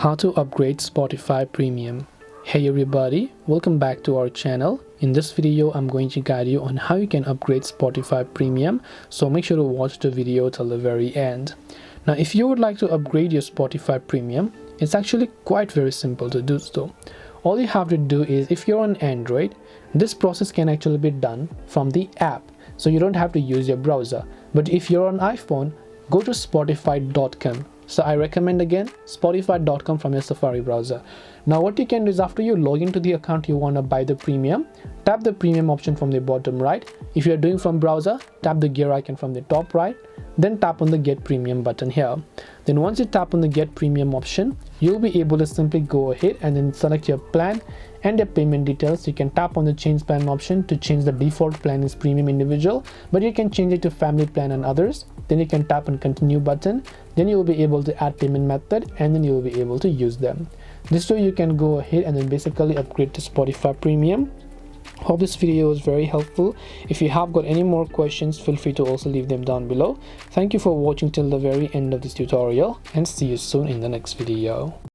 How to upgrade Spotify Premium. Hey everybody, welcome back to our channel. In this video I'm going to guide you on how you can upgrade Spotify Premium, so make sure to watch the video till the very end. Now if you would like to upgrade your Spotify Premium, it's actually quite very simple to do so. All you have to do is, if you're on Android, this process can actually be done from the app, so you don't have to use your browser. But if you're on iPhone, go to spotify.com. So I recommend again spotify.com from your Safari browser. Now what you can do is, after you log into the account you want to buy the premium, tap the premium option from the bottom right. If you're doing from browser, tap the gear icon from the top right, then tap on the get premium button here. Then once you tap on the get premium option, you'll be able to simply go ahead and then select your plan and your payment details. You can tap on the change plan option to change the default plan is premium individual, but you can change it to family plan and others. Then you can tap on continue button, then you will be able to add payment method, and then you will be able to use them. This way you can go ahead and then basically upgrade to Spotify Premium. Hope this video was very helpful. If you have got any more questions, feel free to also leave them down below. Thank you for watching till the very end of this tutorial, and see you soon in the next video.